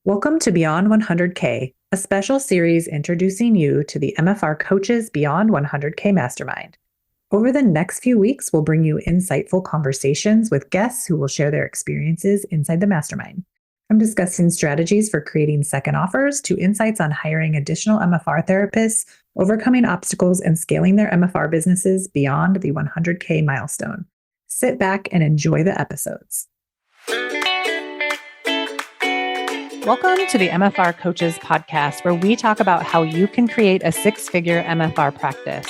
Welcome to Beyond 100K, a special series introducing you to the MFR Coaches Beyond 100K Mastermind. Over the next few weeks, we'll bring you insightful conversations with guests who will share their experiences inside the mastermind. From discussing strategies for creating second offers to insights on hiring additional MFR therapists, overcoming obstacles, and scaling their MFR businesses beyond the 100K milestone. Sit back and enjoy the episodes. Welcome to the MFR Coaches podcast, where we talk about how you can create a six-figure MFR practice.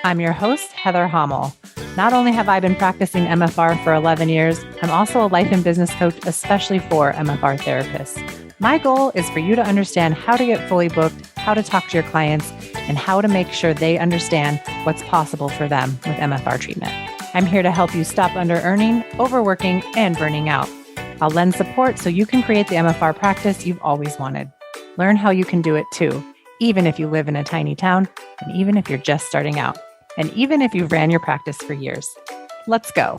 I'm your host, Heather Hommel. Not only have I been practicing MFR for 11 years, I'm also a life and business coach, especially for MFR therapists. My goal is for you to understand how to get fully booked, how to talk to your clients, and how to make sure they understand what's possible for them with MFR treatment. I'm here to help you stop under-earning, overworking, and burning out. I'll lend support so you can create the MFR practice you've always wanted. Learn how you can do it too, even if you live in a tiny town, and even if you're just starting out, and even if you've ran your practice for years. Let's go.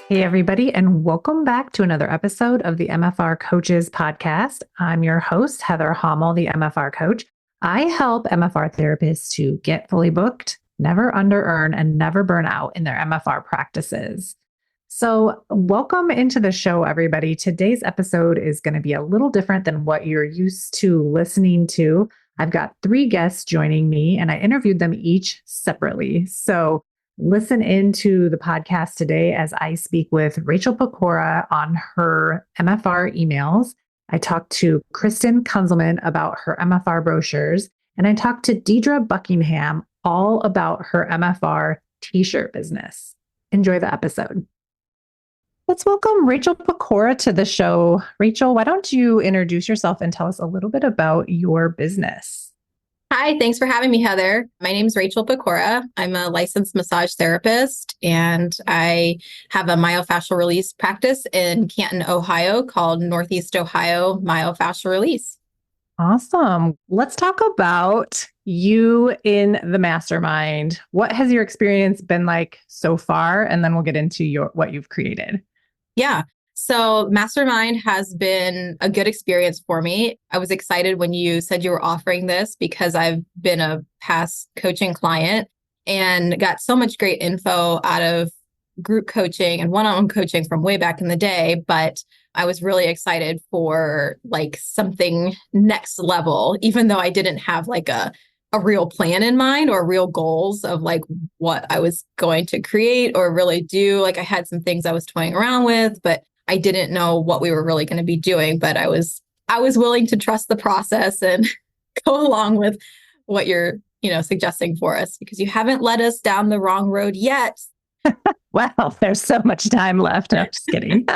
Hey, everybody, and welcome back to another episode of the MFR Coaches podcast. I'm your host, Heather Hommel, the MFR coach. I help MFR therapists to get fully booked, never under-earn, and never burn out in their MFR practices. So welcome into the show, everybody. Today's episode is going to be a little different than what you're used to listening to. I've got 3 guests joining me, and I interviewed them each separately. So listen into the podcast today as I speak with Rachel Pecora on her MFR emails. I talked to Kristin about her MFR brochures, and I talked to Deidre Buckingham all about her MFR t-shirt business. Enjoy the episode. Let's welcome Rachel Pecora to the show. Rachel, why don't you introduce yourself and tell us a little bit about your business? Hi, thanks for having me, Heather. My name is Rachel Pecora. I'm a licensed massage therapist, and I have a myofascial release practice in Canton, Ohio called Northeast Ohio Myofascial Release. Awesome. Let's talk about you in the mastermind. What has your experience been like so far? And then we'll get into what you've created. Yeah. So Mastermind has been a good experience for me. I was excited when you said you were offering this because I've been a past coaching client and got so much great info out of group coaching and one-on-one coaching from way back in the day. But I was really excited for like something next level, even though I didn't have like a real plan in mind or real goals of like what I was going to create or really do. Like I had some things I was toying around with, but I didn't know what we were really going to be doing. But I was willing to trust the process and go along with what you're, suggesting for us, because you haven't led us down the wrong road yet. Well, there's so much time left. No, just kidding.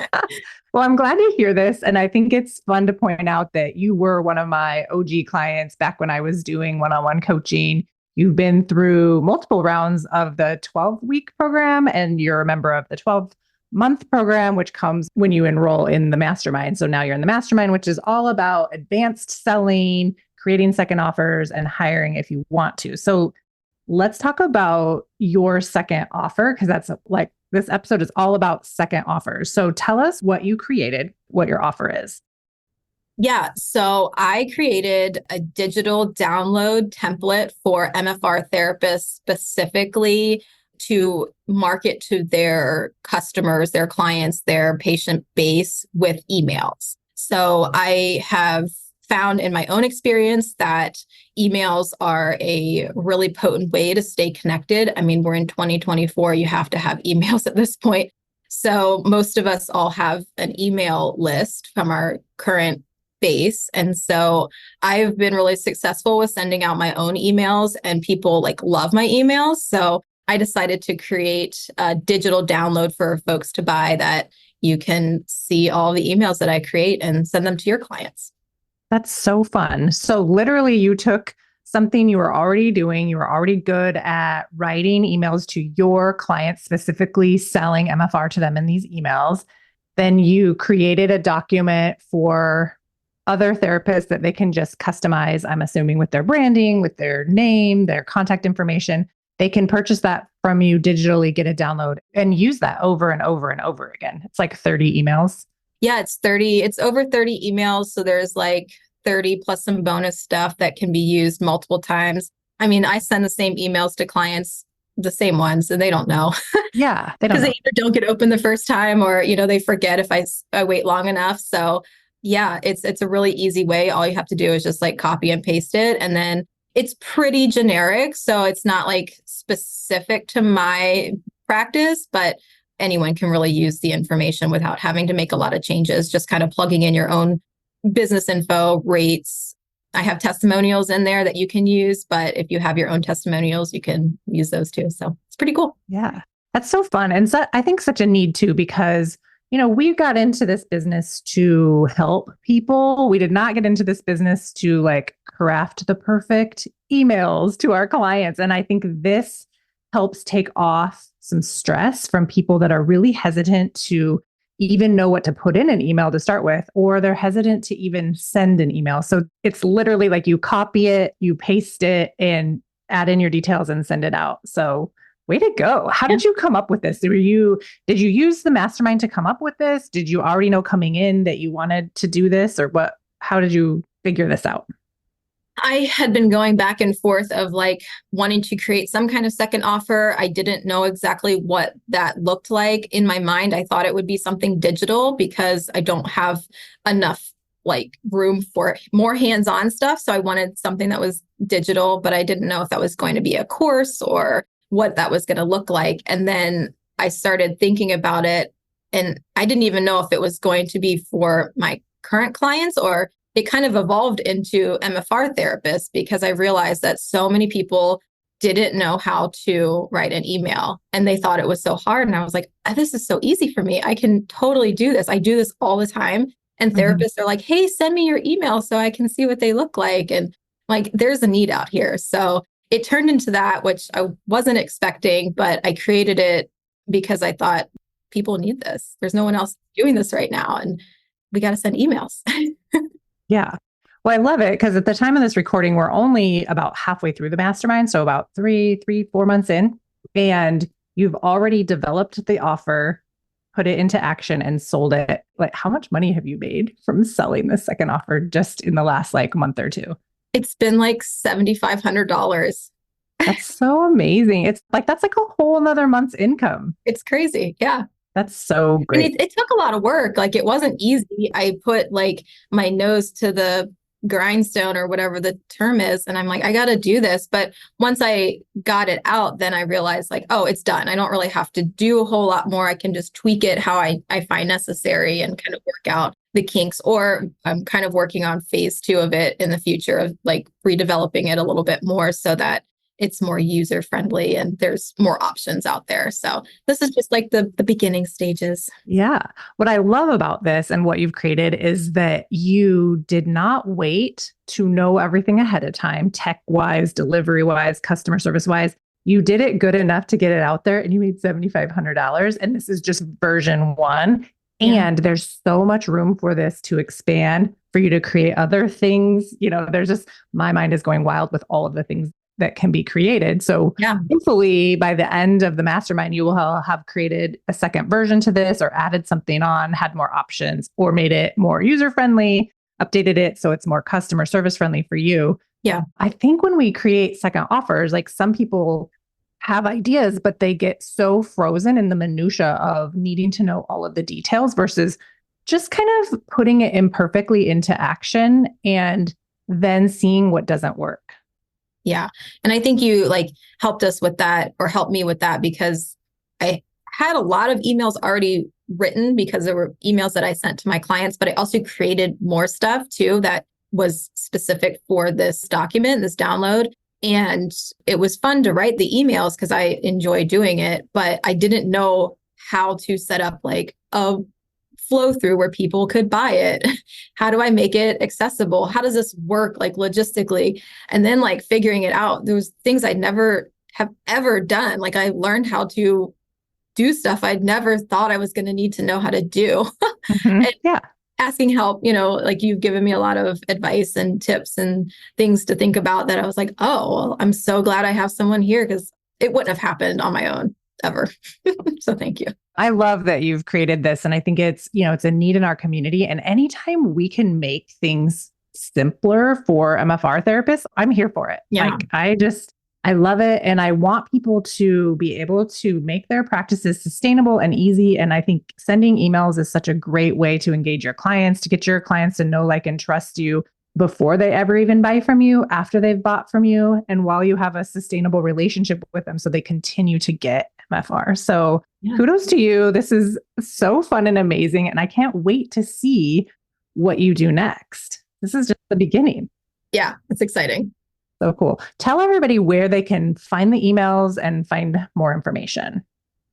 Well, I'm glad to hear this. And I think it's fun to point out that you were one of my OG clients back when I was doing one-on-one coaching. You've been through multiple rounds of the 12-week program, and you're a member of the 12-month program, which comes when you enroll in the mastermind. So now you're in the mastermind, which is all about advanced selling, creating second offers, and hiring if you want to. So let's talk about your second offer, because that's like this episode is all about second offers. So tell us what you created, what your offer is. Yeah. So I created a digital download template for MFR therapists specifically to market to their customers, their clients, their patient base with emails. So I have found in my own experience that emails are a really potent way to stay connected. I mean, we're in 2024, you have to have emails at this point. So most of us all have an email list from our current base. And so I've been really successful with sending out my own emails, and people like love my emails. So I decided to create a digital download for folks to buy that you can see all the emails that I create and send them to your clients. That's so fun. So literally you took something you were already doing. You were already good at writing emails to your clients, specifically selling MFR to them in these emails. Then you created a document for other therapists that they can just customize, I'm assuming, with their branding, with their name, their contact information. they can purchase that from you digitally, get a download, and use that over and over and over again. It's like 30 emails. Yeah, it's over 30 emails. So there's like 30 plus some bonus stuff that can be used multiple times. I mean, I send the same emails to clients, the same ones, and they don't know. Yeah, they don't Because know. they either don't get open the first time or, they forget if I wait long enough. So yeah, it's a really easy way. All you have to do is just like copy and paste it. And then it's pretty generic. So it's not like specific to my practice, but anyone can really use the information without having to make a lot of changes, just kind of plugging in your own business info, rates. I have testimonials in there that you can use, but if you have your own testimonials, you can use those too. So it's pretty cool. Yeah, that's so fun. And so I think such a need too, because, we got into this business to help people. We did not get into this business to like craft the perfect emails to our clients. And I think this helps take off some stress from people that are really hesitant to even know what to put in an email to start with, or they're hesitant to even send an email. So it's literally like you copy it, you paste it, and add in your details and send it out. So way to go. How did you come up with this? Did you use the mastermind to come up with this? Did you already know coming in that you wanted to do this, or what? How did you figure this out? I had been going back and forth of like wanting to create some kind of second offer. I didn't know exactly what that looked like. In my mind, I thought it would be something digital because I don't have enough like room for more hands-on stuff. So I wanted something that was digital, but I didn't know if that was going to be a course or what that was going to look like. And then I started thinking about it, and I didn't even know if it was going to be for my current clients, or it kind of evolved into MFR therapists, because I realized that so many people didn't know how to write an email and they thought it was so hard. And I was like, this is so easy for me. I can totally do this. I do this all the time. And therapists are like, hey, send me your email so I can see what they look like. And like, there's a need out here. So it turned into that, which I wasn't expecting, but I created it because I thought people need this. There's no one else doing this right now. And we got to send emails. Yeah. Well, I love it because at the time of this recording, we're only about halfway through the mastermind. So about 4 months in, and you've already developed the offer, put it into action, and sold it. Like, how much money have you made from selling the second offer just in the last like month or two? It's been like $7,500. That's so amazing. It's like, that's like a whole another month's income. It's crazy. Yeah. That's so great. And it took a lot of work. Like, it wasn't easy. I put like my nose to the grindstone or whatever the term is. And I'm like, I got to do this. But once I got it out, then I realized like, oh, it's done. I don't really have to do a whole lot more. I can just tweak it how I find necessary and kind of work out the kinks. Or I'm kind of working on phase 2 of it in the future of like redeveloping it a little bit more so that it's more user friendly and there's more options out there. So this is just like the beginning stages. Yeah. What I love about this and what you've created is that you did not wait to know everything ahead of time, tech wise, delivery wise, customer service wise. You did it good enough to get it out there and you made $7,500. And this is just version 1. Yeah. And there's so much room for this to expand, for you to create other things. There's just, my mind is going wild with all of the things that can be created. So hopefully by the end of the mastermind, you will have created a second version to this, or added something on, had more options, or made it more user-friendly, updated it so it's more customer service friendly for you. Yeah. I think when we create second offers, like some people have ideas, but they get so frozen in the minutia of needing to know all of the details versus just kind of putting it imperfectly into action and then seeing what doesn't work. Yeah. And I think you like helped us with that, or helped me with that, because I had a lot of emails already written because there were emails that I sent to my clients, but I also created more stuff too that was specific for this document, this download. And it was fun to write the emails because I enjoy doing it, but I didn't know how to set up like a flow through where people could buy it. How do I make it accessible? How does this work like logistically? And then like figuring it out, there was things I'd never have ever done. Like I learned how to do stuff I'd never thought I was going to need to know how to do. And asking help, like you've given me a lot of advice and tips and things to think about that I was like, oh, well, I'm so glad I have someone here, because it wouldn't have happened on my own ever. So thank you. I love that you've created this. And I think it's, it's a need in our community. And anytime we can make things simpler for MFR therapists, I'm here for it. Yeah. I love it. And I want people to be able to make their practices sustainable and easy. And I think sending emails is such a great way to engage your clients, to get your clients to know, like, and trust you before they ever even buy from you, after they've bought from you, and while you have a sustainable relationship with them so they continue to get MFR. So kudos to you. This is so fun and amazing. And I can't wait to see what you do next. This is just the beginning. Yeah, it's exciting. So cool. Tell everybody where they can find the emails and find more information.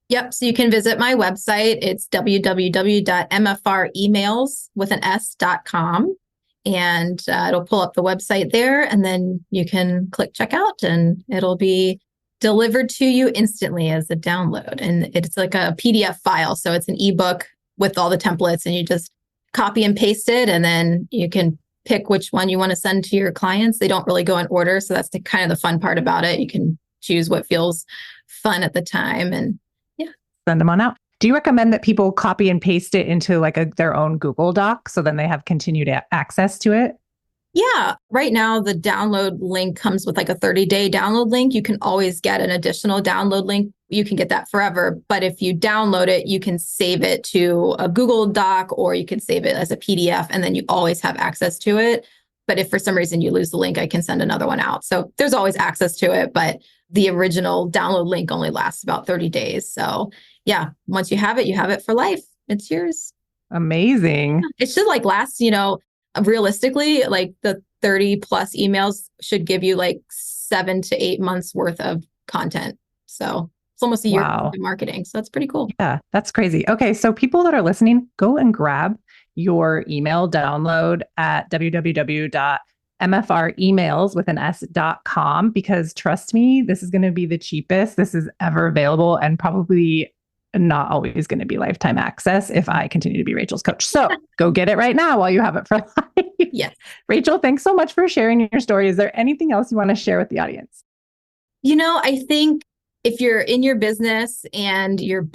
Yep. So you can visit my website. It's www.mfremails.com. And it'll pull up the website there. And then you can click checkout and it'll be delivered to you instantly as a download. And it's like a PDF file. So it's an ebook with all the templates, and you just copy and paste it. And then you can pick which one you want to send to your clients. They don't really go in order. So that's kind of the fun part about it. You can choose what feels fun at the time, and send them on out. Do you recommend that people copy and paste it into like their own Google Doc so then they have continued access to it? Yeah. Right now, the download link comes with like a 30-day download link. You can always get an additional download link. You can get that forever. But if you download it, you can save it to a Google Doc, or you can save it as a PDF, and then you always have access to it. But if for some reason you lose the link, I can send another one out. So there's always access to it, but the original download link only lasts about 30 days. So yeah, once you have it for life. It's yours. Amazing. It should like last, realistically, like the 30 plus emails should give you like 7 to 8 months worth of content. So it's almost a year of marketing. So that's pretty cool. Yeah, that's crazy. Okay. So people that are listening, go and grab your email download at www.mfremails.com, because trust me, this is going to be the cheapest this is ever available, and probably not always going to be lifetime access if I continue to be Rachel's coach. So go get it right now while you have it for life. Yes. Rachel, thanks so much for sharing your story. Is there anything else you want to share with the audience? I think if you're in your business and you're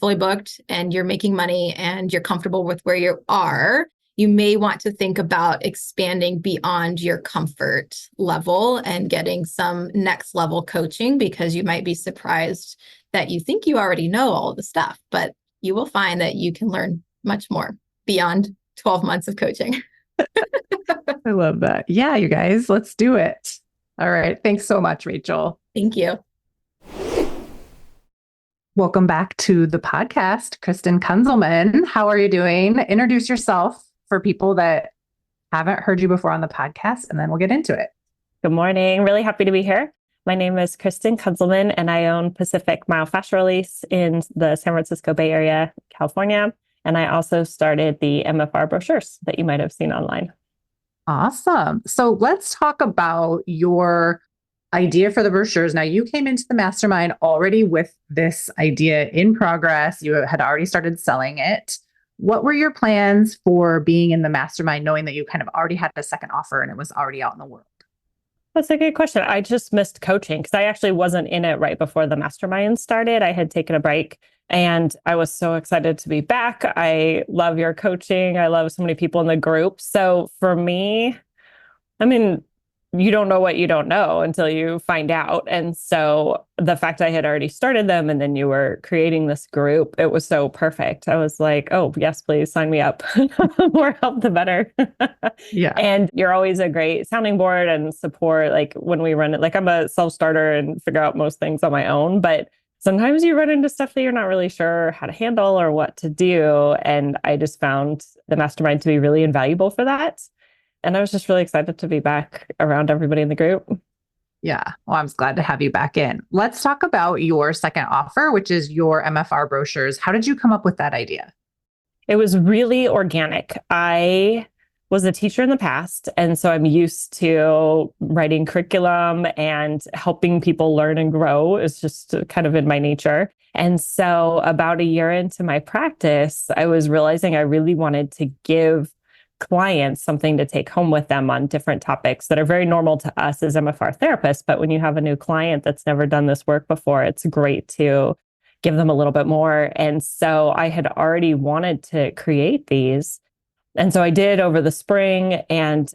fully booked and you're making money and you're comfortable with where you are, you may want to think about expanding beyond your comfort level and getting some next level coaching, because you might be surprised that you think you already know all of the stuff, but you will find that you can learn much more beyond 12 months of coaching. I love that. Yeah, you guys, let's do it. All right. Thanks so much, Rachel. Thank you. Welcome back to the podcast, Kristin Kunzelman. How are you doing? Introduce yourself for people that haven't heard you before on the podcast, and then we'll get into it. Good morning. Really happy to be here. My name is Kristin Kunzelman, and I own Pacific Myofascial Release in the San Francisco Bay Area, California. And I also started the MFR brochures that you might have seen online. Awesome. So let's talk about your idea for the brochures. Now, you came into the mastermind already with this idea in progress. You had already started selling it. What were your plans for being in the mastermind, knowing that you kind of already had a second offer and it was already out in the world? That's a good question. I just missed coaching because I actually wasn't in it right before the mastermind started. I had taken a break and I was so excited to be back. I love your coaching. I love so many people in the group. So for me, you don't know what you don't know until you find out. And so the fact I had already started them and then you were creating this group, it was so perfect. I was like, oh, yes, please sign me up. The more help, the better. Yeah. And you're always a great sounding board and support. Like when we run it, like I'm a self-starter and figure out most things on my own, but sometimes you run into stuff that you're not really sure how to handle or what to do. And I just found the mastermind to be really invaluable for that. And I was just really excited to be back around everybody in the group. Yeah. Well, I'm glad to have you back in. Let's talk about your second offer, which is your MFR brochures. How did you come up with that idea? It was really organic. I was a teacher in the past, and so I'm used to writing curriculum and helping people learn and grow is just kind of in my nature. And so about a year into my practice, I was realizing I really wanted to give clients something to take home with them on different topics that are very normal to us as MFR therapists. But when you have a new client that's never done this work before, it's great to give them a little bit more. And so I had already wanted to create these. And so I did over the spring and,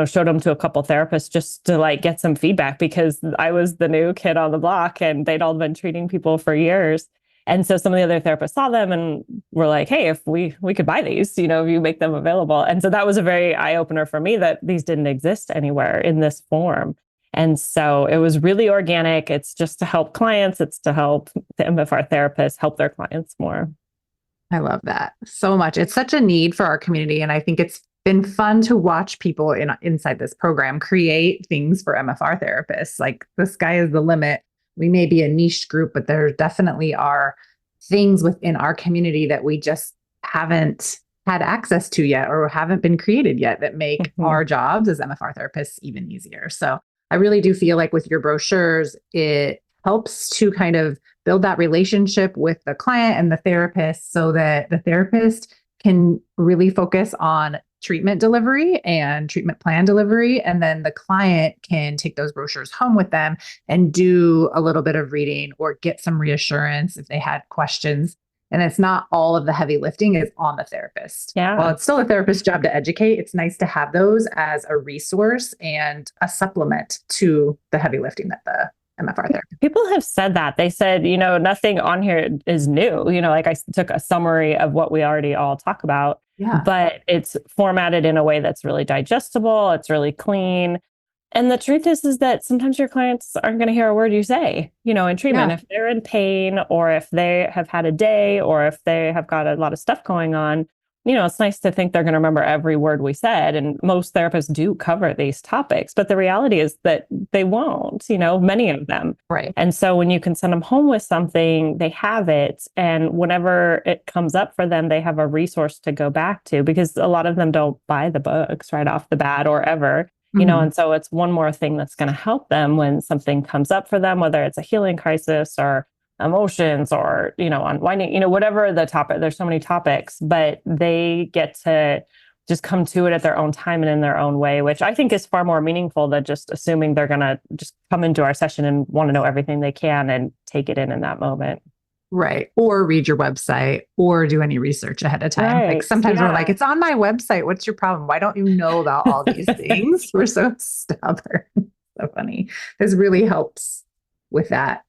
showed them to a couple therapists just to like get some feedback because I was the new kid on the block and they'd all been treating people for years. And so some of the other therapists saw them and were like, hey, if we could buy these, if you make them available. And so that was a very eye opener for me that these didn't exist anywhere in this form. And so it was really organic. It's just to help clients. It's to help the MFR therapists help their clients more. I love that so much. It's such a need for our community. And I think it's been fun to watch people inside this program create things for MFR therapists. Like the sky is the limit. We may be a niche group, but there definitely are things within our community that we just haven't had access to yet or haven't been created yet that make our jobs as MFR therapists even easier. So I really do feel like with your brochures, it helps to kind of build that relationship with the client and the therapist so that the therapist can really focus on treatment delivery and treatment plan delivery. And then the client can take those brochures home with them and do a little bit of reading or get some reassurance if they had questions. And it's not all of the heavy lifting is on the therapist. Yeah. While it's still a therapist's job to educate, it's nice to have those as a resource and a supplement to the heavy lifting that the MFR therapist. People have said that. They said, nothing on here is new. Like I took a summary of what we already all talk about, but it's formatted in a way that's really digestible. It's really clean. And the truth is that sometimes your clients aren't going to hear a word you say, in treatment. If they're in pain or if they have had a day or if they have got a lot of stuff going on, it's nice to think they're going to remember every word we said. And most therapists do cover these topics, but the reality is that they won't, many of them. Right. And so when you can send them home with something, they have it. And whenever it comes up for them, they have a resource to go back to because a lot of them don't buy the books right off the bat or ever. And so it's one more thing that's going to help them when something comes up for them, whether it's a healing crisis or emotions or, unwinding, whatever the topic, there's so many topics, but they get to just come to it at their own time and in their own way, which I think is far more meaningful than just assuming they're going to just come into our session and want to know everything they can and take it in that moment. Right. Or read your website or do any research ahead of time. Right. Like sometimes we're like, it's on my website. What's your problem? Why don't you know about all these things? We're so stubborn. So funny. This really helps with that.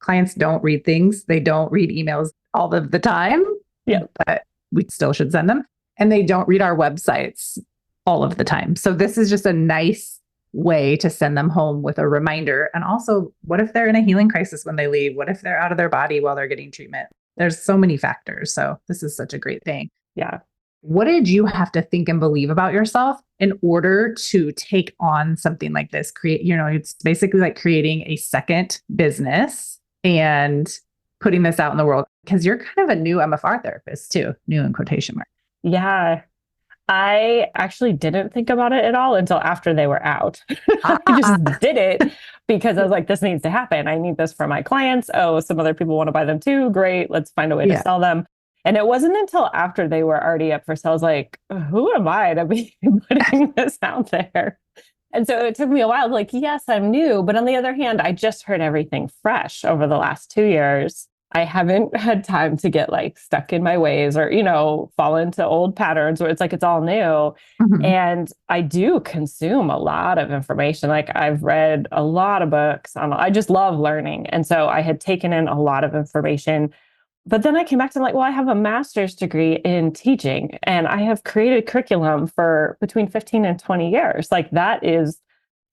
Clients don't read things. They don't read emails all of the time. Yeah. But we still should send them. And they don't read our websites all of the time. So this is just a nice way to send them home with a reminder. And also, what if they're in a healing crisis when they leave? What if they're out of their body while they're getting treatment? There's so many factors. So this is such a great thing. Yeah. What did you have to think and believe about yourself in order to take on something like this? It's basically like creating a second business and putting this out in the world because you're kind of a new MFR therapist too, new in quotation marks. Yeah. I actually didn't think about it at all until after they were out. I just did it because I was like, this needs to happen. I need this for my clients. Oh, some other people want to buy them too. Great. Let's find a way to sell them. And it wasn't until after they were already up for sale, I was like, who am I to be putting this out there? And so it took me a while, like, yes, I'm new. But on the other hand, I just heard everything fresh over the last 2 years. I haven't had time to get like stuck in my ways or, fall into old patterns where it's like, it's all new. And I do consume a lot of information. Like I've read a lot of books. I just love learning. And so I had taken in a lot of information. But then I came back to like, well, I have a master's degree in teaching and I have created curriculum for between 15 and 20 years. Like that is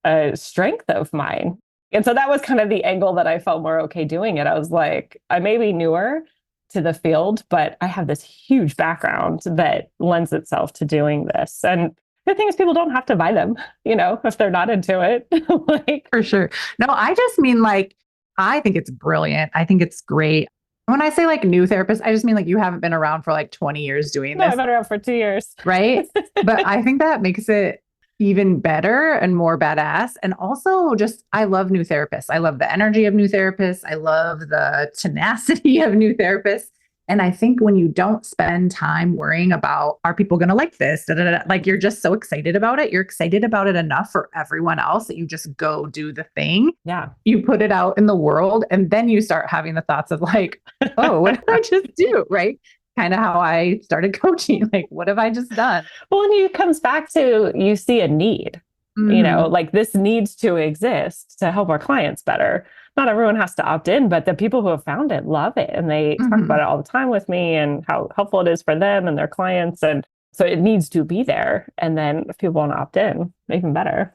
a strength of mine. And so that was kind of the angle that I felt more okay doing it. I was like, I may be newer to the field, but I have this huge background that lends itself to doing this. And the thing is, people don't have to buy them, if they're not into it. Like, for sure. No, I just mean like, I think it's brilliant. I think it's great. When I say like new therapist, I just mean like you haven't been around for like 20 years doing this. I've been around for 2 years. Right. But I think that makes it even better and more badass. And also just, I love new therapists. I love the energy of new therapists. I love the tenacity of new therapists. And I think when you don't spend time worrying about, are people going to like this? Da, da, da, like you're just so excited about it. You're excited about it enough for everyone else that you just go do the thing. Yeah. You put it out in the world and then you start having the thoughts of like, oh, what did I just do? Right. Kind of how I started coaching. Like, what have I just done? Well, and it comes back to, you see a need, like this needs to exist to help our clients better. Not everyone has to opt in, but the people who have found it love it. And they talk about it all the time with me and how helpful it is for them and their clients. And so it needs to be there. And then if people want to opt in, even better.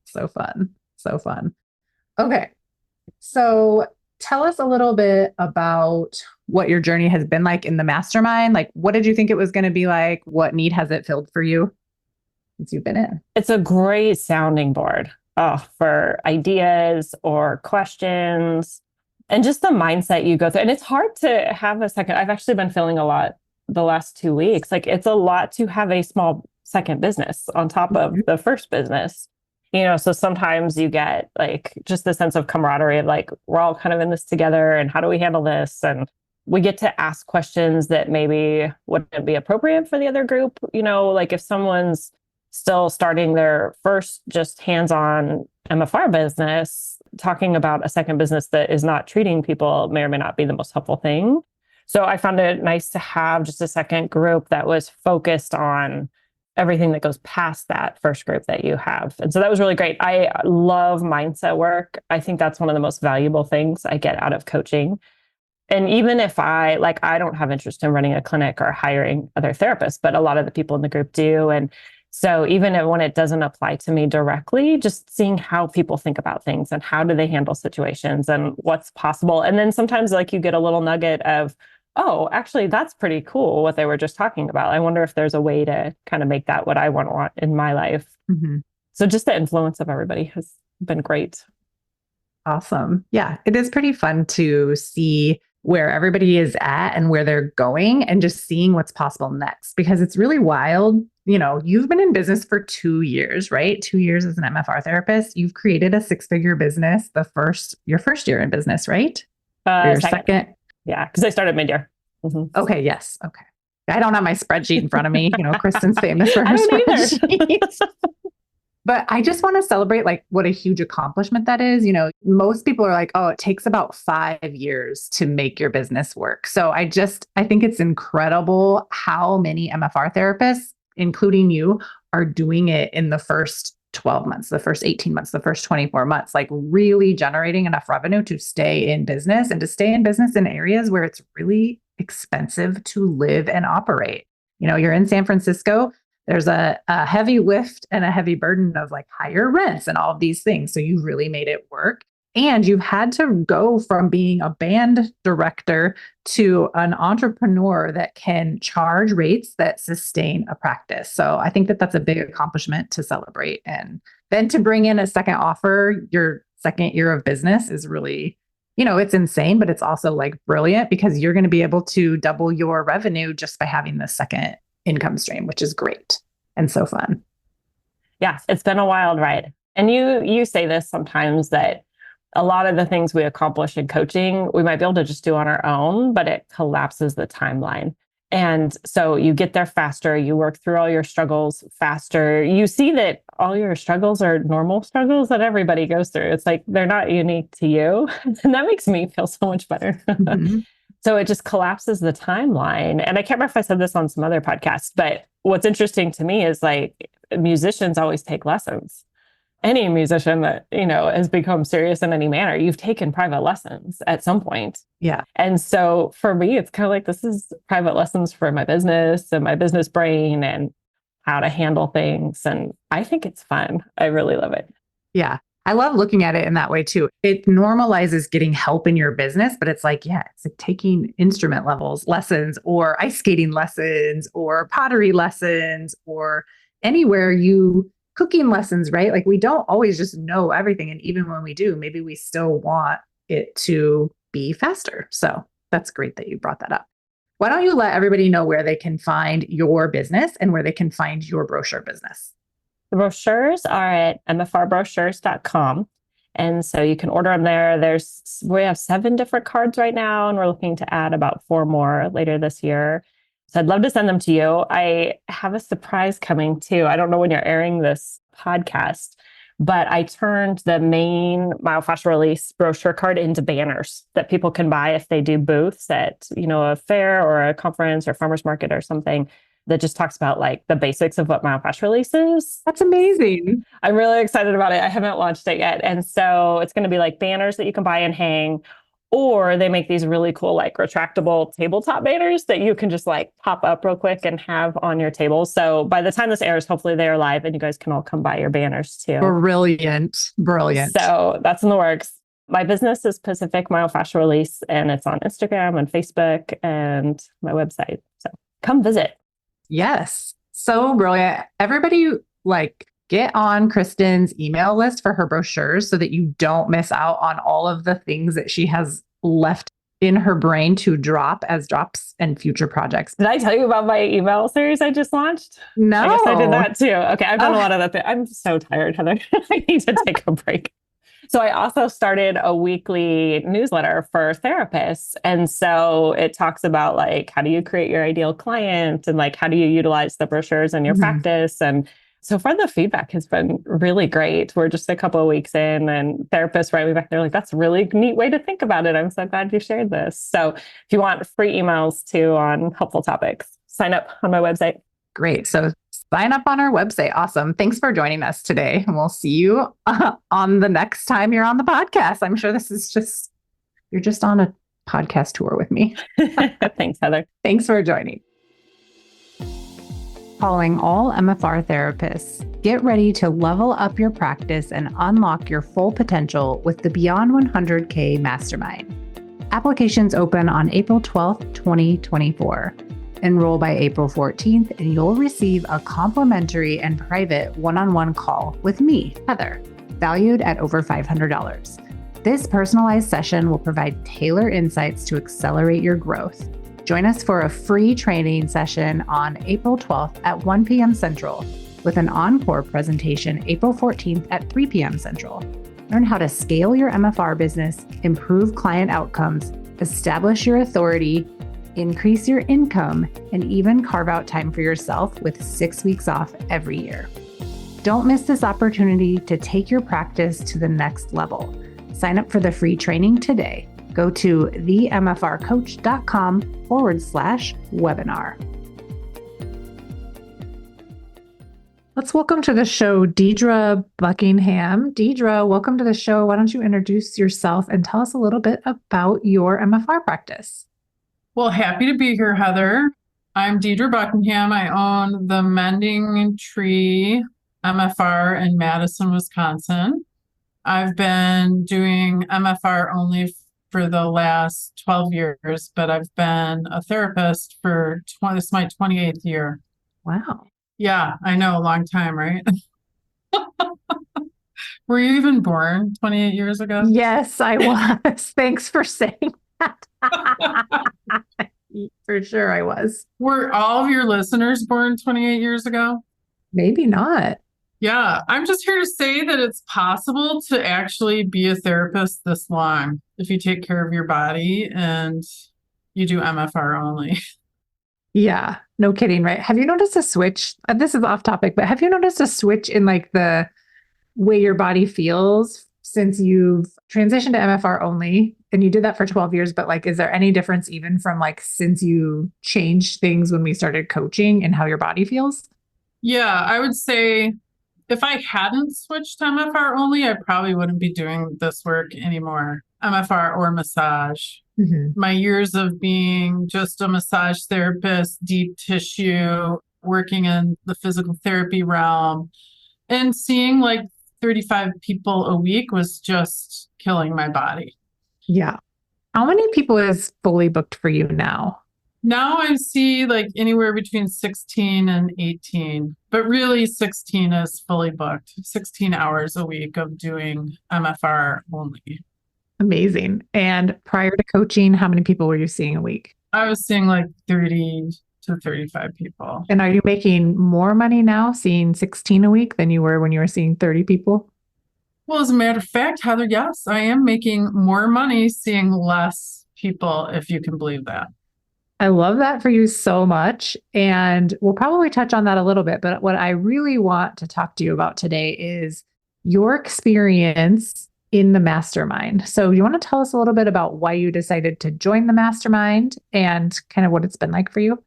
So fun. So fun. Okay. So tell us a little bit about what your journey has been like in the mastermind. Like, what did you think it was going to be like? What need has it filled for you since you've been in? It's a great sounding board for ideas or questions and just the mindset you go through. And it's hard to have a second. I've actually been feeling a lot the last 2 weeks. Like it's a lot to have a small second business on top of the first business. So sometimes you get like just the sense of camaraderie of like, we're all kind of in this together and how do we handle this? And we get to ask questions that maybe wouldn't be appropriate for the other group. Like if someone's still starting their first just hands-on MFR business, talking about a second business that is not treating people may or may not be the most helpful thing. So I found it nice to have just a second group that was focused on everything that goes past that first group that you have. And so that was really great. I love mindset work. I think that's one of the most valuable things I get out of coaching. And even if I don't have interest in running a clinic or hiring other therapists, but a lot of the people in the group do. And so even when it doesn't apply to me directly, just seeing how people think about things and how do they handle situations and what's possible. And then sometimes like you get a little nugget of, oh, actually, that's pretty cool what they were just talking about. I wonder if there's a way to kind of make that what I want in my life. So just the influence of everybody has been great. Awesome. Yeah, it is pretty fun to see where everybody is at and where they're going and just seeing what's possible next, because it's really wild. You've been in business for 2 years, right? 2 years as an MFR therapist. You've created a 6-figure business your first year in business, right? Your second. Yeah, because I started mid-year. Okay, yes. Okay. I don't have my spreadsheet in front of me. Kristin's famous for her spreadsheet. But I just want to celebrate like what a huge accomplishment that is. Most people are like, oh, it takes about 5 years to make your business work. So I think it's incredible how many MFR therapists, including you, are doing it in the first 12 months, the first 18 months, the first 24 months, like really generating enough revenue to stay in business and to stay in business in areas where it's really expensive to live and operate. You're in San Francisco. There's a heavy lift and a heavy burden of like higher rents and all of these things. So you really made it work. And you've had to go from being a band director to an entrepreneur that can charge rates that sustain a practice. So I think that that's a big accomplishment to celebrate. And then to bring in a second offer, your second year of business is really, it's insane, but it's also like brilliant because you're going to be able to double your revenue just by having the second income stream, which is great and so fun. Yes, it's been a wild ride. And you say this sometimes that a lot of the things we accomplish in coaching, we might be able to just do on our own, but it collapses the timeline. And so you get there faster, you work through all your struggles faster. You see that all your struggles are normal struggles that everybody goes through. It's like, they're not unique to you. And that makes me feel so much better. So it just collapses the timeline. And I can't remember if I said this on some other podcast, but what's interesting to me is like musicians always take lessons. Any musician that, has become serious in any manner, you've taken private lessons at some point. Yeah. And so for me, it's kind of like, this is private lessons for my business and my business brain and how to handle things. And I think it's fun. I really love it. Yeah. I love looking at it in that way too. It normalizes getting help in your business, but it's like, it's like taking instrument lessons or ice skating lessons or pottery lessons or anywhere cooking lessons, right? Like we don't always just know everything. And even when we do, maybe we still want it to be faster. So that's great that you brought that up. Why don't you let everybody know where they can find your business and where they can find your brochure business? The brochures are at mfrbrochures.com. And so you can order them there. We have 7 different cards right now, and we're looking to add about 4 more later this year. So I'd love to send them to you. I have a surprise coming too. I don't know when you're airing this podcast, but I turned the main myofascial release brochure card into banners that people can buy if they do booths at, a fair or a conference or farmer's market or something that just talks about like the basics of what myofascial release is. That's amazing. I'm really excited about it. I haven't launched it yet. And so it's going to be like banners that you can buy and hang, or they make these really cool, like retractable tabletop banners that you can just like pop up real quick and have on your table. So by the time this airs, hopefully they are live and you guys can all come buy your banners too. Brilliant. Brilliant. So that's in the works. My business is Pacific Myofascial Release, and it's on Instagram and Facebook and my website. So come visit. Yes. So brilliant. Everybody get on Kristin's email list for her brochures so that you don't miss out on all of the things that she has left in her brain to drop as drops and future projects. Did I tell you about my email series I just launched? No. I guess I did that too. Okay. I've done a lot of that. I'm so tired, Heather. I need to take a break. So I also started a weekly newsletter for therapists. And so it talks about like, how do you create your ideal client, and like, how do you utilize the brochures in your practice? And so far the feedback has been really great. We're just a couple of weeks in, and therapists write me back. They're like, that's a really neat way to think about it. I'm so glad you shared this. So if you want free emails too on helpful topics, sign up on my website. Great. So sign up on our website. Awesome. Thanks for joining us today. And we'll see you on the next time you're on the podcast. I'm sure you're just on a podcast tour with me. Thanks, Heather. Thanks for joining. Calling all MFR therapists, get ready to level up your practice and unlock your full potential with the Beyond 100K Mastermind. Applications open on April 12th, 2024. Enroll by April 14th, and you'll receive a complimentary and private one-on-one call with me, Heather, valued at over $500. This personalized session will provide tailored insights to accelerate your growth. Join us for a free training session on April 12th at 1 p.m. Central, with an encore presentation April 14th at 3 p.m. Central. Learn how to scale your MFR business, improve client outcomes, establish your authority, increase your income, and even carve out time for yourself with 6 weeks off every year. Don't miss this opportunity to take your practice to the next level. Sign up for the free training today. Go to themfrcoach.com/webinar. Let's welcome to the show, Deidre Buckingham. Deidre, welcome to the show. Why don't you introduce yourself and tell us a little bit about your MFR practice? Well, happy to be here, Heather. I'm Deidre Buckingham. I own the Mending Tree MFR in Madison, Wisconsin. I've been doing MFR only for the last 12 years, but I've been a therapist for this is my 28th year. Wow. Yeah, I know, a long time, right? Were you even born 28 years ago? Yes, I was. Thanks for saying that. For sure I was. Were all of your listeners born 28 years ago? Maybe not. Yeah, I'm just here to say that it's possible to actually be a therapist this long if you take care of your body and you do MFR only. Yeah, no kidding, right? Have you noticed a switch? This is off topic, but have you noticed a switch in like the way your body feels since you've transitioned to MFR only? And you did that for 12 years, but like, is there any difference even from like since you changed things when we started coaching and how your body feels? Yeah, I would say if I hadn't switched to MFR only, I probably wouldn't be doing this work anymore. MFR or massage. Mm-hmm. My years of being just a massage therapist, deep tissue, working in the physical therapy realm, and seeing like 35 people a week was just killing my body. Yeah. How many people is fully booked for you now? Now I see like anywhere between 16 and 18, but really 16 is fully booked, 16 hours a week of doing MFR only. Amazing. And prior to coaching, how many people were you seeing a week? I was seeing like 30 to 35 people. And are you making more money now seeing 16 a week than you were when you were seeing 30 people? Well, as a matter of fact, Heather, yes, I am making more money seeing less people, if you can believe that. I love that for you so much. And we'll probably touch on that a little bit. But what I really want to talk to you about today is your experience in the mastermind. So, you want to tell us a little bit about why you decided to join the mastermind and kind of what it's been like for you?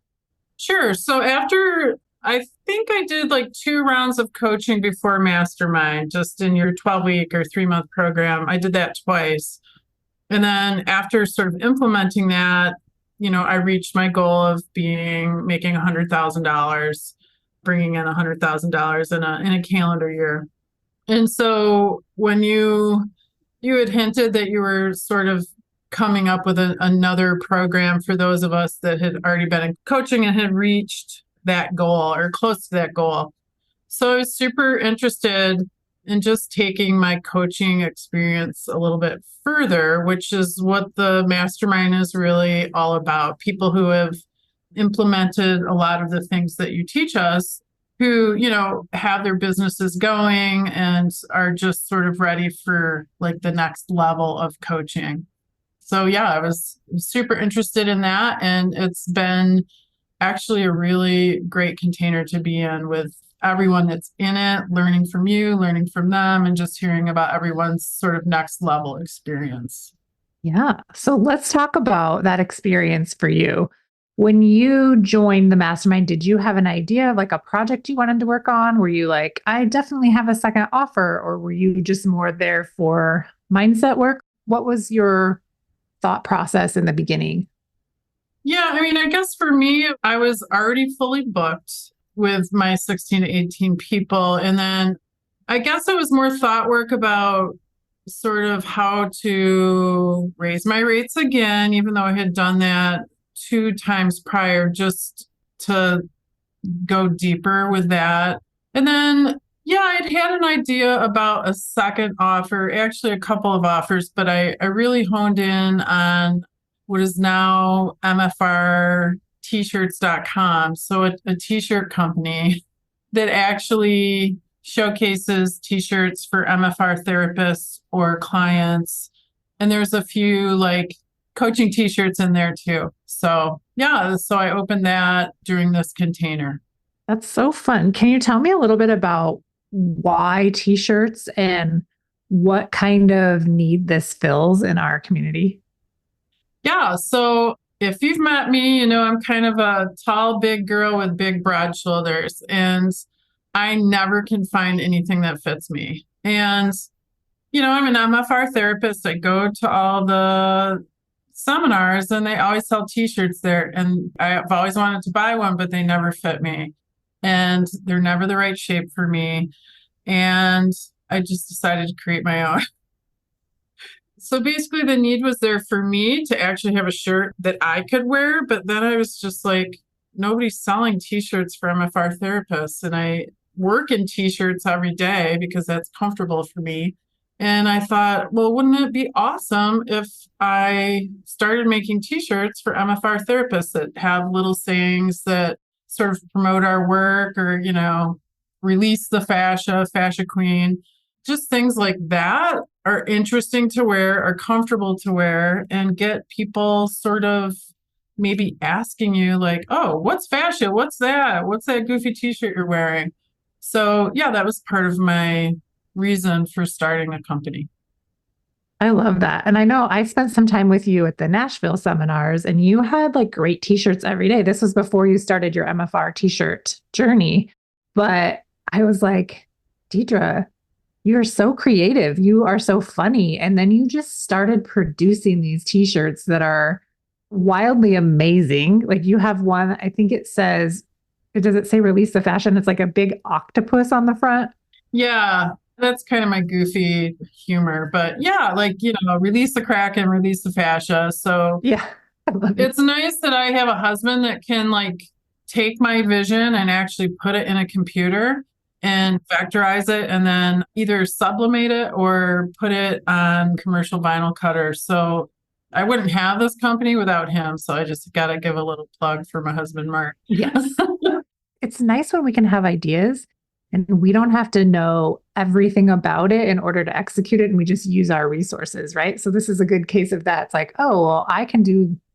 Sure. So after I think I did like 2 rounds of coaching before Mastermind, just in your 12-week or 3-month program. I did that twice. And then after sort of implementing that, I reached my goal of making $100,000, bringing in $100,000 in a calendar year. And so when you had hinted that you were sort of coming up with another program for those of us that had already been in coaching and had reached that goal or close to that goal. So I was super interested in just taking my coaching experience a little bit further, which is what the mastermind is really all about. People who have implemented a lot of the things that you teach us, who, have their businesses going and are just sort of ready for like the next level of coaching. So yeah, I was super interested in that. And it's been actually a really great container to be in with everyone that's in it, learning from you, learning from them, and just hearing about everyone's sort of next level experience. Yeah. So let's talk about that experience for you. When you joined the mastermind, did you have an idea of like a project you wanted to work on? Were you like, I definitely have a second offer? Or were you just more there for mindset work? What was your thought process in the beginning? Yeah, I guess for me, I was already fully booked with my 16 to 18 people. And then I guess it was more thought work about sort of how to raise my rates again, even though I had done that 2 times prior, just to go deeper with that. And then, yeah, I'd had an idea about a second offer, actually a couple of offers, but I really honed in on what is now MFR T-shirts.com. So a t-shirt company that actually showcases t-shirts for MFR therapists or clients. And there's a few like coaching t-shirts in there too. So yeah, so I opened that during this container. That's so fun. Can you tell me a little bit about why t-shirts and what kind of need this fills in our community? Yeah, so if you've met me, I'm kind of a tall, big girl with big, broad shoulders, and I never can find anything that fits me. And, I'm an MFR therapist. I go to all the seminars and they always sell t-shirts there. And I've always wanted to buy one, but they never fit me. And they're never the right shape for me. And I just decided to create my own. So basically the need was there for me to actually have a shirt that I could wear. But then I was just like, nobody's selling t-shirts for MFR therapists. And I work in t-shirts every day because that's comfortable for me. And I thought, well, wouldn't it be awesome if I started making t-shirts for MFR therapists that have little sayings that sort of promote our work or, release the fascia queen, just things like that are interesting to wear, are comfortable to wear, and get people sort of maybe asking you like, oh, what's fascia? What's that? What's that goofy t-shirt you're wearing? So yeah, that was part of my reason for starting a company. I love that. And I know I spent some time with you at the Nashville seminars and you had like great t-shirts every day. This was before you started your MFR t-shirt journey. But I was like, Deidre, you're so creative. You are so funny. And then you just started producing these t-shirts that are wildly amazing. Like you have one, I think does it say release the fashion? It's like a big octopus on the front. Yeah, that's kind of my goofy humor. But yeah, like, release the crack and release the fascia. So yeah, it's nice that I have a husband that can like take my vision and actually put it in a computer and vectorize it and then either sublimate it or put it on commercial vinyl cutter. So I wouldn't have this company without him. So I just got to give a little plug for my husband, Mark. Yes. It's nice when we can have ideas and we don't have to know everything about it in order to execute it. And we just use our resources, right? So this is a good case of that. It's like, oh, well, I can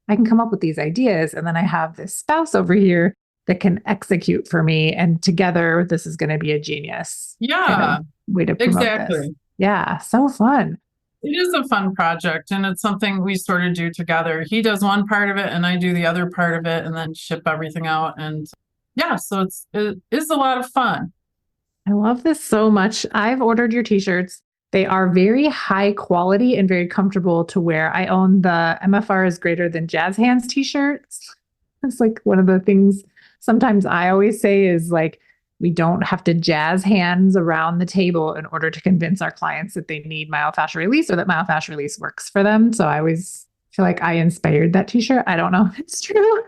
come up with these ideas. And then I have this spouse over here that can execute for me. And together, this is going to be a genius kind of way to promote this. Yeah. So fun. It is a fun project, and it's something we sort of do together. He does one part of it and I do the other part of it, and then ship everything out. And yeah, so it is a lot of fun. I love this so much. I've ordered your t-shirts. They are very high quality and very comfortable to wear. I own the MFR is greater than jazz hands t-shirts. It's like one of the things sometimes I always say is like, we don't have to jazz hands around the table in order to convince our clients that they need myofascial release or that myofascial release works for them. So I always feel like I inspired that t-shirt. I don't know if it's true.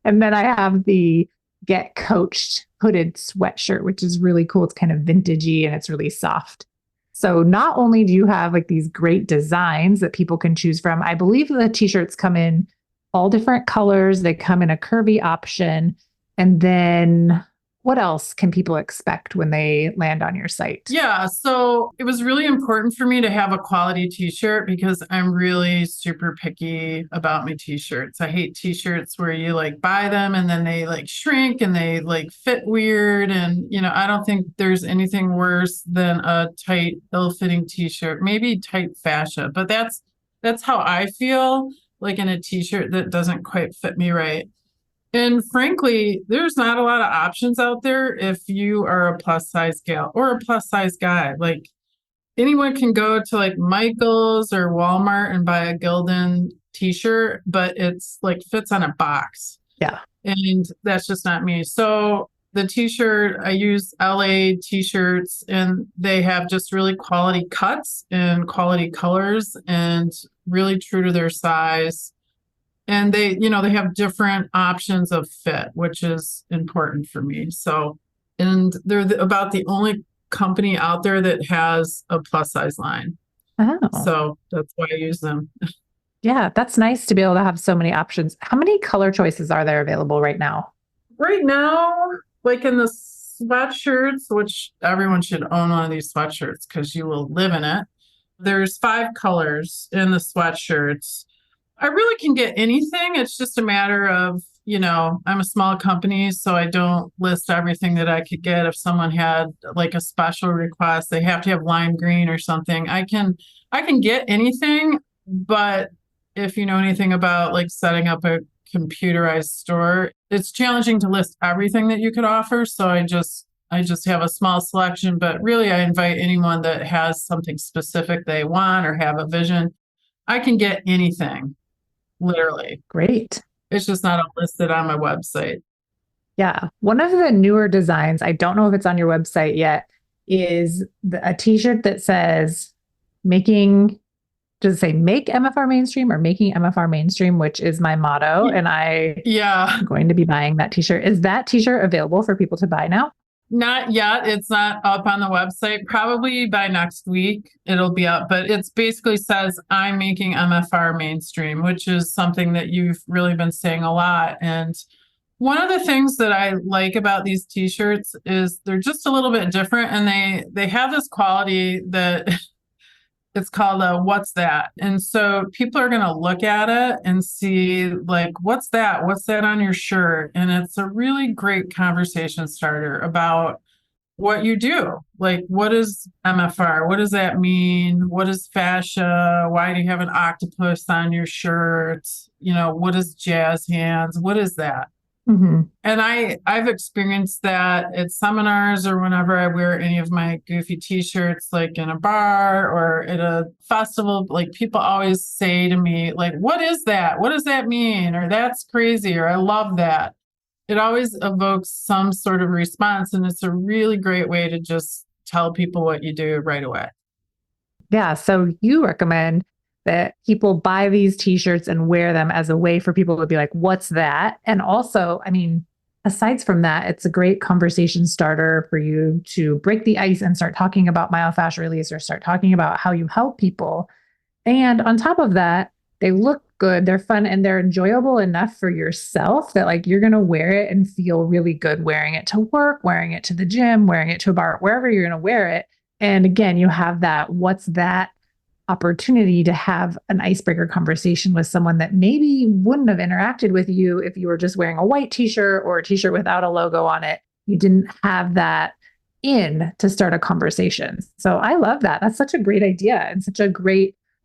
And then I have the Get Coached hooded sweatshirt, which is really cool. It's kind of vintagey and it's really soft. So not only do you have like these great designs that people can choose from, I believe the t-shirts come in all different colors. They come in a curvy option. And then what else can people expect when they land on your site? Yeah, so it was really important for me to have a quality t-shirt because I'm really super picky about my t-shirts. I hate t-shirts where you like buy them and then they like shrink and they like fit weird. And, I don't think there's anything worse than a tight, ill-fitting t-shirt, maybe tight fascia, but that's how I feel like in a t-shirt that doesn't quite fit me right. And frankly, there's not a lot of options out there if you are a plus size gal or a plus size guy. Like anyone can go to like Michael's or Walmart and buy a Gildan t-shirt, but it's like fits on a box. Yeah. And that's just not me. So the t-shirt, I use LA t-shirts and they have just really quality cuts and quality colors and really true to their size. And they have different options of fit, which is important for me. So, and they're about the only company out there that has a plus size line. Oh. So that's why I use them. Yeah, that's nice to be able to have so many options. How many color choices are there available right now? Right now, like in the sweatshirts, which everyone should own one of these sweatshirts because you will live in it. There's 5 colors in the sweatshirts. I really can get anything. It's just a matter of, I'm a small company, so I don't list everything that I could get. If someone had like a special request, they have to have lime green or something. I can get anything, but if you know anything about like setting up a computerized store, it's challenging to list everything that you could offer. So I just have a small selection, but really I invite anyone that has something specific they want or have a vision. I can get anything. Literally. Great. It's just not listed on my website. Yeah. One of the newer designs, I don't know if it's on your website yet, is a t-shirt that says does it say make MFR mainstream or making MFR mainstream, which is my motto. And I'm going to be buying that t-shirt. Is that t-shirt available for people to buy now? Not yet. It's not up on the website. Probably by next week it'll be up, but it basically says I'm making MFR mainstream, which is something that you've really been saying a lot. And one of the things that I like about these t-shirts is they're just a little bit different, and they have this quality that it's called a what's that? And so people are going to look at it and see like, what's that? What's that on your shirt? And it's a really great conversation starter about what you do. Like, what is MFR? What does that mean? What is fascia? Why do you have an octopus on your shirt? What is jazz hands? What is that? Mm-hmm. And I've experienced that at seminars or whenever I wear any of my goofy t-shirts, like in a bar or at a festival, like people always say to me, like, what is that? What does that mean? Or that's crazy, or I love that. It always evokes some sort of response. And it's a really great way to just tell people what you do right away. Yeah. So you recommend that people buy these t-shirts and wear them as a way for people to be like, what's that? And also, aside from that, it's a great conversation starter for you to break the ice and start talking about myofascial release or start talking about how you help people. And on top of that, they look good, they're fun, and they're enjoyable enough for yourself that like you're going to wear it and feel really good wearing it to work, wearing it to the gym, wearing it to a bar, wherever you're going to wear it. And again, you have that, what's that opportunity to have an icebreaker conversation with someone that maybe wouldn't have interacted with you if you were just wearing a white t-shirt or a t-shirt without a logo on it. You didn't have that in to start a conversation. So I love that. That's such a great idea and such a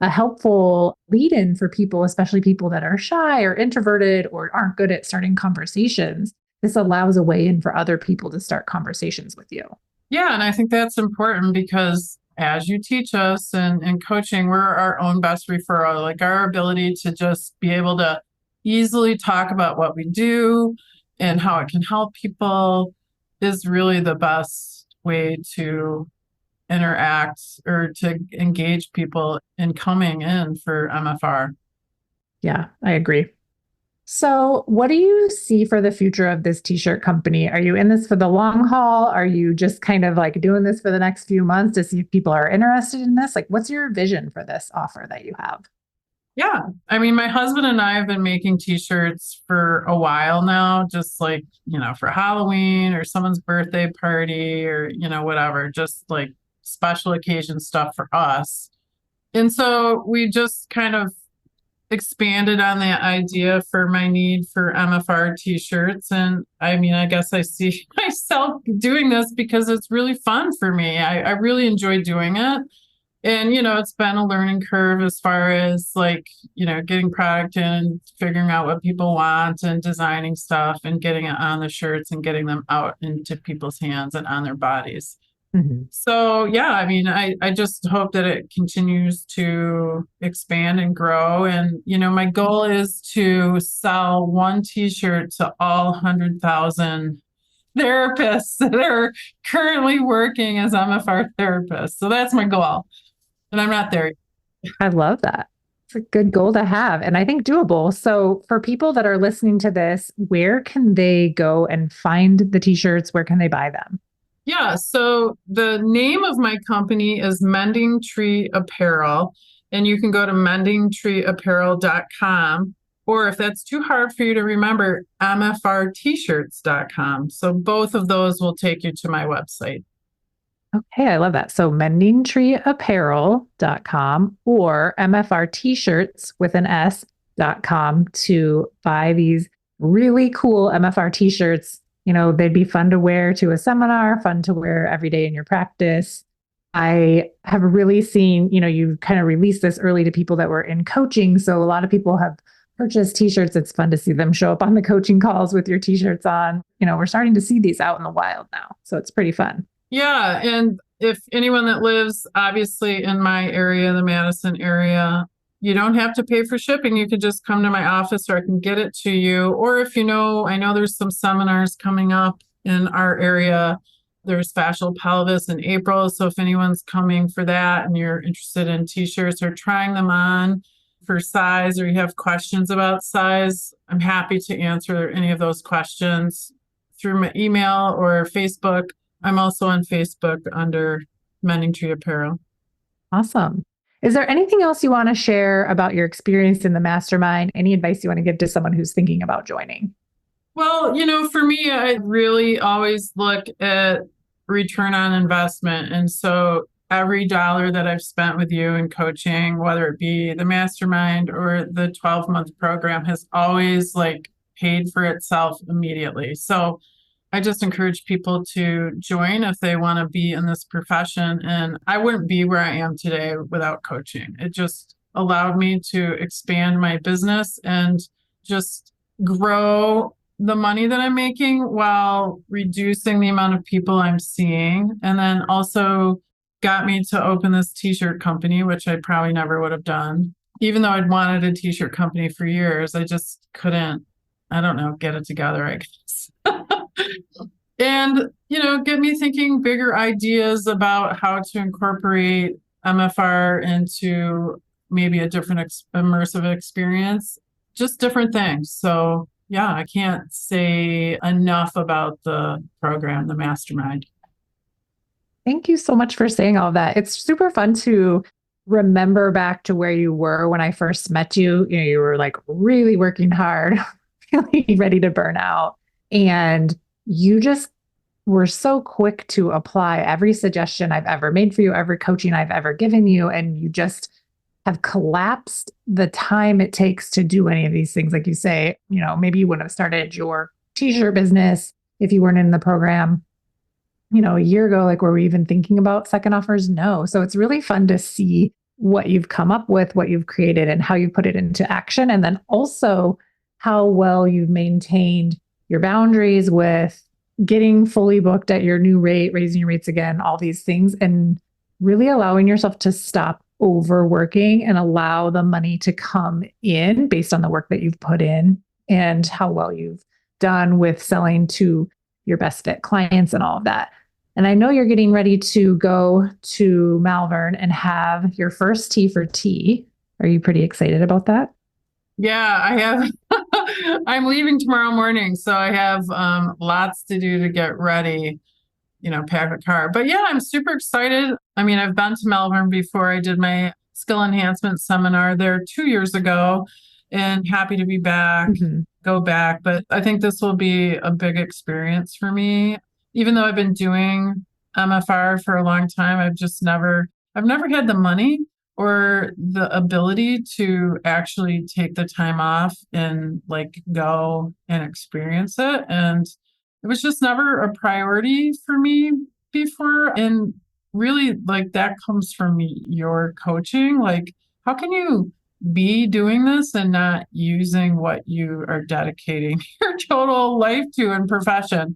helpful lead in for people, especially people that are shy or introverted or aren't good at starting conversations. This allows a way in for other people to start conversations with you. Yeah. And I think that's important because as you teach us in coaching, we're our own best referral. Like our ability to just be able to easily talk about what we do and how it can help people is really the best way to interact or to engage people in coming in for MFR. Yeah, I agree. So, what do you see for the future of this t-shirt company? Are you in this for the long haul? Are you just kind of like doing this for the next few months to see if people are interested in this? Like, what's your vision for this offer that you have? Yeah. I mean, my husband and I have been making t-shirts for a while now, just like, for Halloween or someone's birthday party or, whatever, just like special occasion stuff for us. And so we just kind of expanded on that idea for my need for MFR t-shirts. And I mean, I guess I see myself doing this because it's really fun for me. I really enjoy doing it. And, it's been a learning curve as far as like, getting product in, figuring out what people want and designing stuff and getting it on the shirts and getting them out into people's hands and on their bodies. Mm-hmm. So, yeah, I mean, I just hope that it continues to expand and grow. And, my goal is to sell one t-shirt to all 100,000 therapists that are currently working as MFR therapists. So that's my goal. And I'm not there yet. I love that. It's a good goal to have and I think doable. So for people that are listening to this, where can they go and find the t-shirts? Where can they buy them? Yeah, so the name of my company is Mending Tree Apparel, and you can go to mendingtreeapparel.com, or if that's too hard for you to remember, mfrtshirts.com. So both of those will take you to my website. Okay, I love that. So mendingtreeapparel.com or MFRtshirts with an S.com to buy these really cool MFR t-shirts. They'd be fun to wear to a seminar, fun to wear every day in your practice. I have really seen, you kind of released this early to people that were in coaching. So a lot of people have purchased t-shirts. It's fun to see them show up on the coaching calls with your t-shirts on. We're starting to see these out in the wild now. So it's pretty fun. Yeah. And if anyone that lives obviously in my area, the Madison area, you don't have to pay for shipping. You could just come to my office or I can get it to you. Or if I know there's some seminars coming up in our area. There's fascial pelvis in April. So if anyone's coming for that and you're interested in t-shirts or trying them on for size or you have questions about size, I'm happy to answer any of those questions through my email or Facebook. I'm also on Facebook under Mending Tree Apparel. Awesome. Is there anything else you want to share about your experience in the Mastermind? Any advice you want to give to someone who's thinking about joining? Well, for me, I really always look at return on investment. And so every dollar that I've spent with you in coaching, whether it be the Mastermind or the 12-month program, has always paid for itself immediately. So I just encourage people to join if they want to be in this profession. And I wouldn't be where I am today without coaching. It just allowed me to expand my business and just grow the money that I'm making while reducing the amount of people I'm seeing. And then also got me to open this t-shirt company, which I probably never would have done. Even though I'd wanted a t-shirt company for years, I just couldn't, get it together, I guess. And, get me thinking bigger ideas about how to incorporate MFR into maybe a different immersive experience, just different things. So yeah, I can't say enough about the program, the Mastermind. Thank you so much for saying all that. It's super fun to remember back to where you were when I first met you. You were really working hard, really ready to burn out. And you just we're so quick to apply every suggestion I've ever made for you, every coaching I've ever given you, and you just have collapsed the time it takes to do any of these things. Like you say, maybe you wouldn't have started your t-shirt business if you weren't in the program, a year ago. Like, were we even thinking about second offers? No. So it's really fun to see what you've come up with, what you've created, and how you put it into action. And then also how well you've maintained your boundaries with getting fully booked at your new rate, raising your rates again, all these things, and really allowing yourself to stop overworking and allow the money to come in based on the work that you've put in and how well you've done with selling to your best fit clients and all of that. And I know you're getting ready to go to Malvern and have your first tea for tea. Are you pretty excited about that? Yeah, I have. I'm leaving tomorrow morning, so I have lots to do to get ready, pack a car. But yeah, I'm super excited. I mean, I've been to Melbourne before. I did my skill enhancement seminar there 2 years ago, and happy to be back, go back. But I think this will be a big experience for me. Even though I've been doing MFR for a long time, I've never had the money or the ability to actually take the time off and go and experience it. And it was just never a priority for me before. And really, that comes from your coaching. How can you be doing this and not using what you are dedicating your total life to and profession?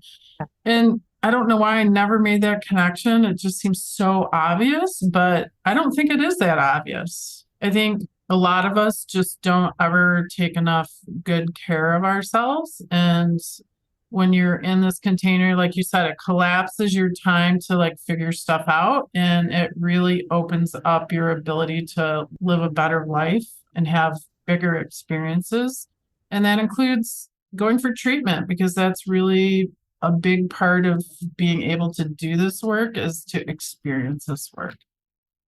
And I don't know why I never made that connection. It just seems so obvious, but I don't think it is that obvious. I think a lot of us just don't ever take enough good care of ourselves. And when you're in this container, like you said, it collapses your time to figure stuff out. And it really opens up your ability to live a better life and have bigger experiences. And that includes going for treatment, because that's really a big part of being able to do this work, is to experience this work.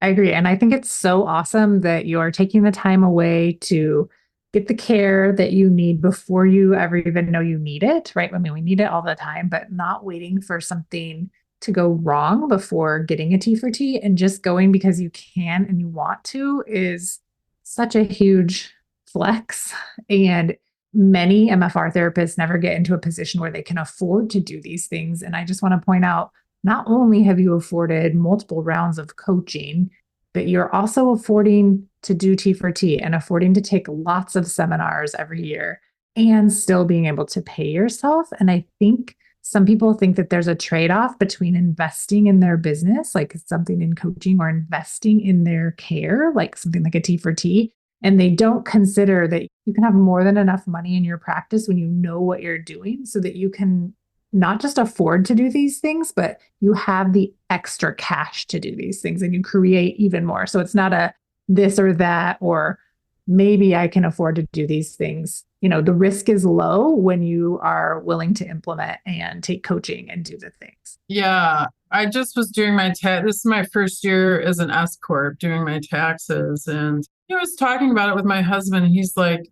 I agree. And I think it's so awesome that you're taking the time away to get the care that you need before you ever even know you need it, right? I mean, we need it all the time, but not waiting for something to go wrong before getting a T for T, and just going because you can and you want to is such a huge flex. And many MFR therapists never get into a position where they can afford to do these things. And I just want to point out, not only have you afforded multiple rounds of coaching, but you're also affording to do T for T and affording to take lots of seminars every year and still being able to pay yourself. And I think some people think that there's a trade-off between investing in their business, like something in coaching, or investing in their care, like something like a T for T. And they don't consider that you can have more than enough money in your practice when you know what you're doing, so that you can not just afford to do these things, but you have the extra cash to do these things and you create even more. So it's not a this or that, or maybe I can afford to do these things. The risk is low when you are willing to implement and take coaching and do the things. Yeah. I just was doing this is my first year as an S Corp doing my taxes. And I was talking about it with my husband, and he's like,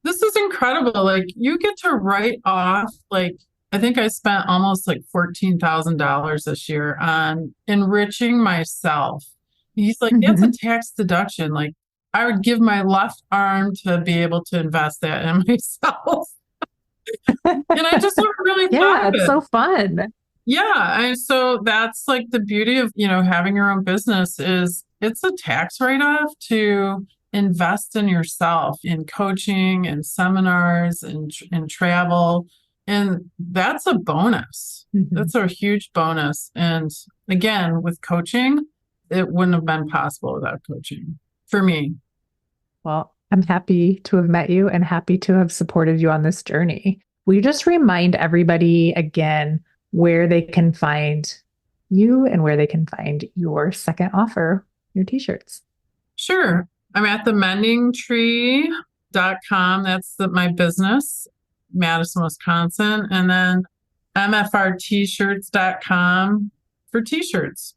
this is incredible. You get to write off, I think I spent almost $14,000 this year on enriching myself. He's like, that's a tax deduction. I would give my left arm to be able to invest that in myself. And I just really yeah, it's so fun. Yeah. And so that's the beauty of, having your own business is it's a tax write-off to invest in yourself, in coaching and seminars and travel. And that's a bonus. That's a huge bonus. And again, with coaching, it wouldn't have been possible without coaching for me. Well, I'm happy to have met you and happy to have supported you on this journey. Will you just remind everybody again where they can find you and where they can find your second offer, your t-shirts? Sure. I'm at themendingtree.com. That's my business, Madison, Wisconsin. And then MFRtshirts.com for t-shirts.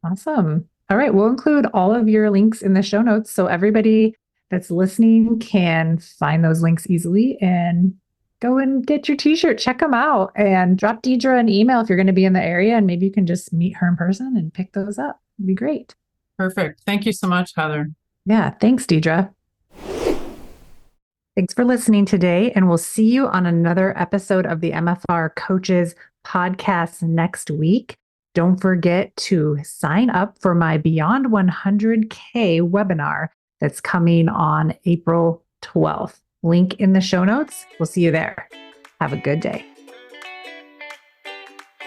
Awesome. All right. We'll include all of your links in the show notes, so everybody that's listening can find those links easily and go and get your t-shirt, check them out, and drop Deidre an email if you're going to be in the area, and maybe you can just meet her in person and pick those up. It'd be great. Perfect. Thank you so much, Heather. Yeah. Thanks, Deidre. Thanks for listening today, and we'll see you on another episode of the MFR Coaches podcast next week. Don't forget to sign up for my Beyond 100K webinar that's coming on April 12th. Link in the show notes. We'll see you there. Have a good day.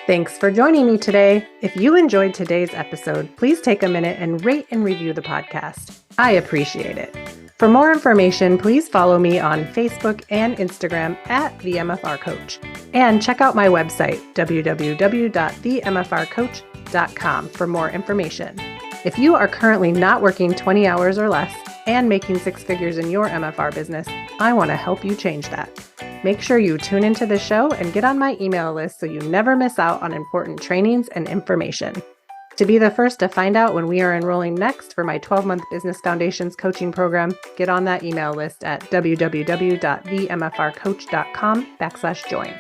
Thanks for joining me today. If you enjoyed today's episode, please take a minute and rate and review the podcast. I appreciate it. For more information, please follow me on Facebook and Instagram at The MFR Coach. And check out my website, www.themfrcoach.com, for more information. If you are currently not working 20 hours or less and making 6 figures in your MFR business, I want to help you change that. Make sure you tune into the show and get on my email list so you never miss out on important trainings and information. To be the first to find out when we are enrolling next for my 12-month Business Foundations coaching program, get on that email list at www.themfrcoach.com/join.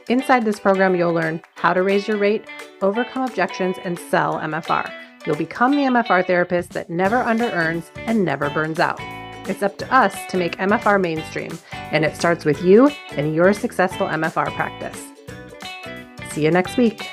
Inside this program, you'll learn how to raise your rate, overcome objections, and sell MFR. You'll become the MFR therapist that never under-earns and never burns out. It's up to us to make MFR mainstream, and it starts with you and your successful MFR practice. See you next week.